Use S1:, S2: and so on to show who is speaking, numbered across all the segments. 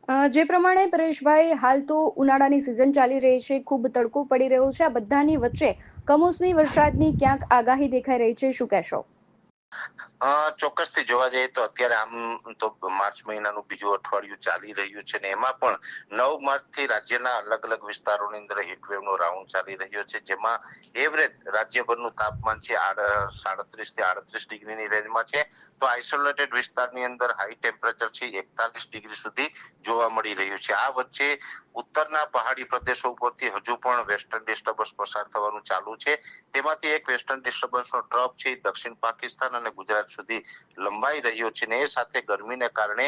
S1: જે પ્રમાણે પરેશભાઈ, હાલ તો ઉનાળાની સિઝન ચાલી રહી છે, ખૂબ તડકો પડી રહ્યો છે. આ બધાની વચ્ચે કમોસમી વરસાદની ક્યાંક આગાહી દેખાઈ રહી છે, શું કહેશો?
S2: ચોક્કસથી જોવા જઈએ તો અત્યારે આમ તો માર્ચ મહિનાનું બીજું અઠવાડિયું ચાલી રહ્યું છે ને એમાં પણ 9 માર્ચ થી રાજ્યના અલગ અલગ વિસ્તારોની અંદર હીટવેવ નો રાઉન્ડ ચાલી રહ્યો છે, જેમાં એવરેજ રાજ્યભરનું તાપમાન છે 37 થી 38 ડિગ્રીની રેન્જમાં છે. તો આઇસોલેટેડ વિસ્તારની અંદર હાઈ ટેમ્પરેચર છે 41 ડિગ્રી સુધી જોવા મળી રહ્યું છે. આ વચ્ચે ઉત્તરના પહાડી પ્રદેશો ઉપરથી હજુ પણ વેસ્ટર્ન ડિસ્ટર્બન્સ પસાર થવાનું ચાલુ છે. તેમાંથી એક વેસ્ટર્ન ડિસ્ટર્બન્સનો ટ્રફ છે દક્ષિણ પાકિસ્તાન અને ગુજરાત સુધી લંબાઈ રહ્યો છે ને એ સાથે ગરમીને કારણે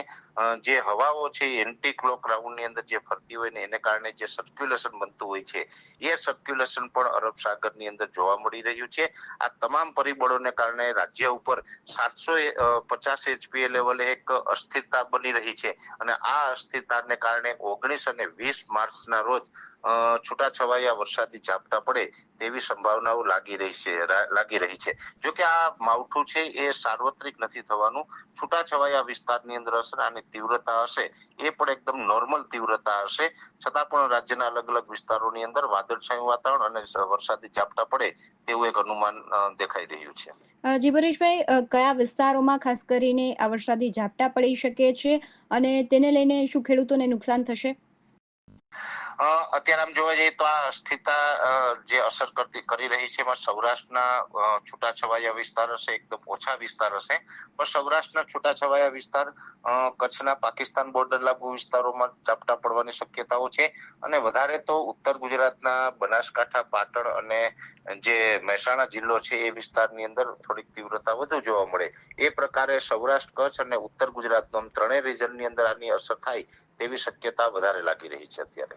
S2: જે હવાઓ છે એન્ટી ક્લોક રાઉન્ડની અંદર જે ફરતી હોય ને એને કારણે જે સર્ક્યુલેશન બનતું હોય છે એ સર્ક્યુલેશન પણ અરબ સાગરની અંદર જોવા મળી રહ્યું છે. આ તમામ પરિબળોને કારણે રાજ્ય ઉપર 750 એચપીએ લેવલે એક અસ્થિરતા બની રહી છે અને આ અસ્થિરતાને કારણે 19 અને 20 માર્ચના રોજ છૂટાછવાયા વરસાદી ઝાપટા પડે તેવી સંભાવનાઓ લાગી રહી છે. જો કે આ માવઠું છે એ સાર્વત્રિક નથી થવાનું, છૂટાછવાયા વિસ્તારની અંદર હશે અને તીવ્રતા હશે એ પણ એકદમ નોર્મલ તીવ્રતા હશે. છતાં પણ રાજ્યના અલગ અલગ વિસ્તારોની અંદર વાદળછાયું વાતાવરણ અને વરસાદી ઝાપટા પડે તેવું એક અનુમાન દેખાઈ રહ્યું છે.
S1: જી પરેશભાઈ, કયા વિસ્તારોમાં ખાસ કરીને આ વરસાદી ઝાપટા પડી શકે છે અને તેને લઈને શું ખેડૂતોને નુકસાન થશે?
S2: અત્યારે આમ જોવા જઈએ તો આ અસ્થિરતા જે અસર કરી રહી છે એમાં સૌરાષ્ટ્રના છૂટાછવાયા વિસ્તાર હશે, એકદમ ઓછા વિસ્તાર હશે, પણ સૌરાષ્ટ્રના છૂટાછવાયા વિસ્તાર, કચ્છના પાકિસ્તાન બોર્ડર લાગુ વિસ્તારોમાં ઝાપટા પડવાની શક્યતાઓ છે અને વધારે તો ઉત્તર ગુજરાતના બનાસકાંઠા, પાટણ અને જે મહેસાણા જિલ્લો છે એ વિસ્તારની અંદર થોડીક તીવ્રતા વધુ જોવા મળે. એ પ્રકારે સૌરાષ્ટ્ર, કચ્છ અને ઉત્તર ગુજરાતનો ત્રણેય રીજનની અંદર આની અસર થાય તેવી શક્યતા વધારે લાગી રહી છે અત્યારે.